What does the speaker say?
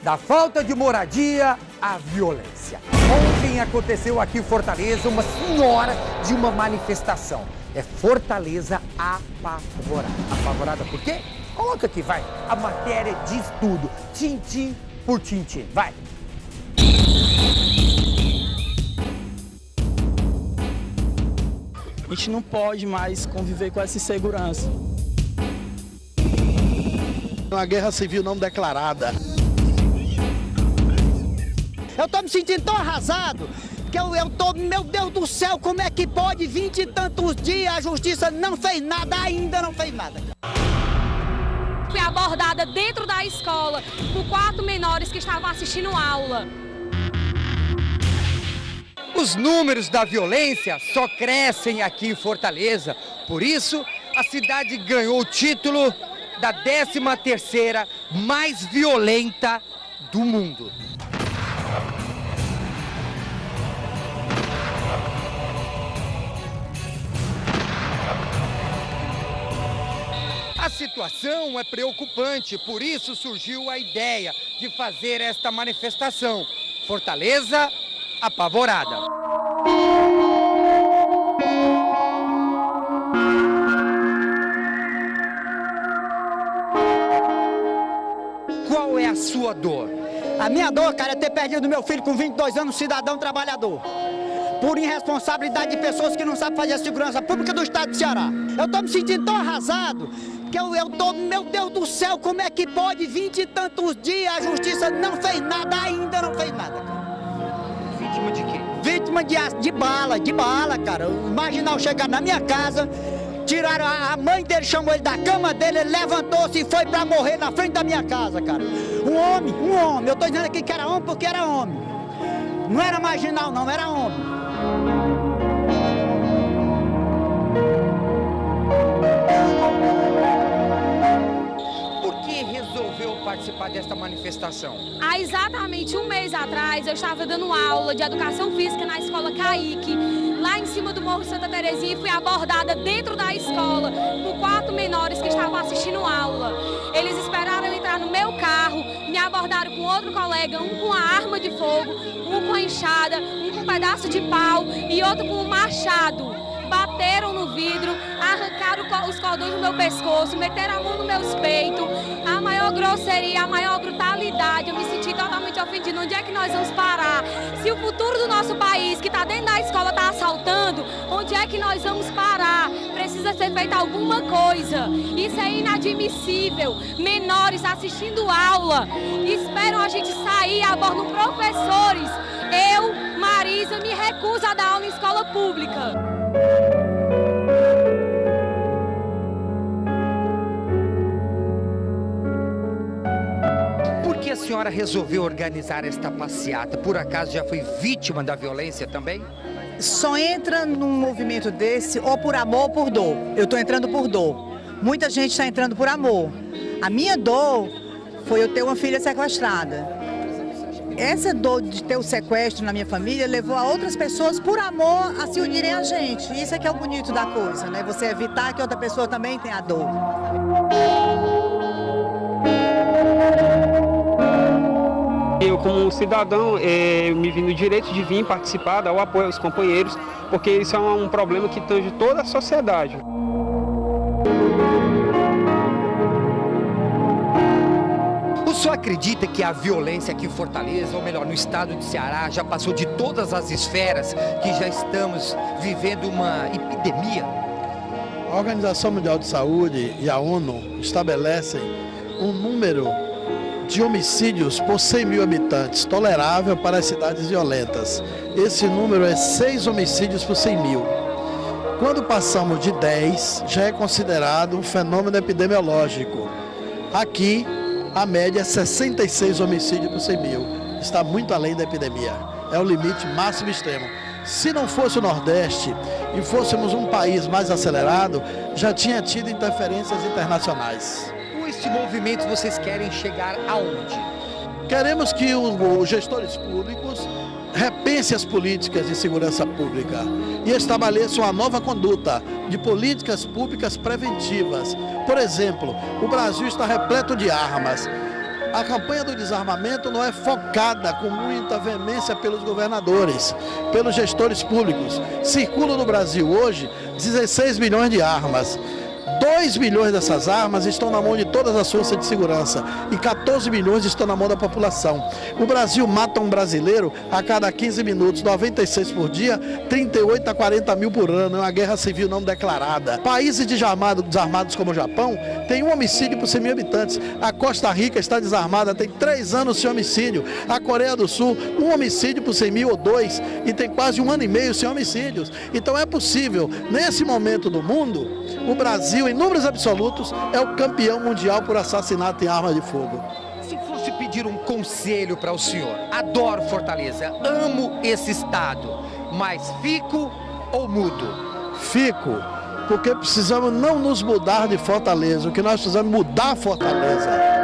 Da falta de moradia à violência. Ontem aconteceu aqui em Fortaleza uma senhora de uma manifestação. É Fortaleza apavorada. Apavorada por quê? Coloca aqui, vai. A matéria diz tudo. Tintim por tintim. Vai. A gente não pode mais conviver com essa insegurança. Uma guerra civil não declarada. Eu tô me sentindo tão arrasado que eu tô, meu Deus do céu, como é que pode 20 e tantos dias a justiça não fez nada, ainda não fez nada. Fui abordada dentro da escola por 4 menores que estavam assistindo aula. Os números da violência só crescem aqui em Fortaleza. Por isso, a cidade ganhou o título da 13ª mais violenta do mundo. A situação é preocupante, por isso surgiu a ideia de fazer esta manifestação. Fortaleza apavorada. Qual é a sua dor? A minha dor, cara, é ter perdido meu filho com 22 anos, cidadão trabalhador. Por irresponsabilidade de pessoas que não sabem fazer a segurança pública do estado de Ceará. Eu tô me sentindo tão arrasado que eu tô, meu Deus do céu, como é que pode 20 e tantos dias a justiça não fez nada, ainda não fez nada, cara. Vítima de quê? Vítima de bala, cara. O marginal chegaram na minha casa, tiraram a mãe dele, chamou ele da cama dele, ele levantou-se e foi pra morrer na frente da minha casa, cara. Um homem. Eu tô dizendo aqui que era homem porque era homem. Não era marginal, não, era homem. Por que resolveu participar desta manifestação? Há exatamente um mês atrás, eu estava dando aula de educação física na escola Caique, lá em cima do Morro Santa Terezinha, e fui abordada dentro da escola por 4 menores que estavam assistindo aula. Eles esperaram eu entrar no meu carro, me abordaram com outro colega, um com a arma de fogo, um com a enxada, um com um pedaço de pau e outro com um machado. Bateram no vidro, arrancaram os cordões do meu pescoço, meteram a mão nos meus peitos. A maior grosseria, a maior brutalidade. Eu me senti totalmente ofendida. Onde é que nós vamos parar? Se o futuro do nosso país, que está dentro da escola, está assaltando, onde é que nós vamos parar? Precisa ser feita alguma coisa. Isso é inadmissível. Menores assistindo aula, esperam a gente sair, abordam professores. Eu, Marisa, me recuso a dar aula em escola pública. Por que a senhora resolveu organizar esta passeata? Por acaso já foi vítima da violência também? Só entra num movimento desse ou por amor ou por dor. Eu estou entrando por dor. Muita gente está entrando por amor. A minha dor foi eu ter uma filha sequestrada. Essa dor de ter o sequestro na minha família levou a outras pessoas, por amor, a se unirem a gente. Isso é que é o bonito da coisa, né? Você evitar que outra pessoa também tenha a dor. Eu, como cidadão, me vi no direito de vir participar, dar o apoio aos companheiros, porque isso é um problema que tange toda a sociedade. O senhor acredita que a violência aqui em Fortaleza, ou melhor, no estado de Ceará, já passou de todas as esferas, que já estamos vivendo uma epidemia? A Organização Mundial de Saúde e a ONU estabelecem um número de homicídios por 100 mil habitantes, tolerável para as cidades violentas. Esse número é 6 homicídios por 100 mil. Quando passamos de 10, já é considerado um fenômeno epidemiológico. Aqui, a média é 66 homicídios por 100 mil. Está muito além da epidemia. É o limite máximo extremo. Se não fosse o Nordeste e fôssemos um país mais acelerado, já tinha tido interferências internacionais. Com este movimento vocês querem chegar aonde? Queremos que os gestores públicos repensem as políticas de segurança pública e estabeleçam uma nova conduta de políticas públicas preventivas. Por exemplo, o Brasil está repleto de armas. A campanha do desarmamento não é focada com muita veemência pelos governadores, pelos gestores públicos. Circulam no Brasil hoje 16 milhões de armas. 2 milhões dessas armas estão na mão de todas as forças de segurança e 14 milhões estão na mão da população. O Brasil mata um brasileiro a cada 15 minutos, 96 por dia, 38 a 40 mil por ano. É uma guerra civil não declarada. Países desarmados como o Japão têm um homicídio por 100 mil habitantes. A Costa Rica está desarmada, tem 3 anos sem homicídio. A Coreia do Sul, um homicídio por 100 mil ou 2, e tem quase 1 ano e meio sem homicídios. Então é possível, nesse momento do mundo, o Brasil, em números absolutos, é o campeão mundial por assassinato em arma de fogo. Se fosse pedir um conselho para o senhor, adoro Fortaleza, amo esse estado, mas fico ou mudo? Fico, porque precisamos não nos mudar de Fortaleza, o que nós precisamos é mudar Fortaleza.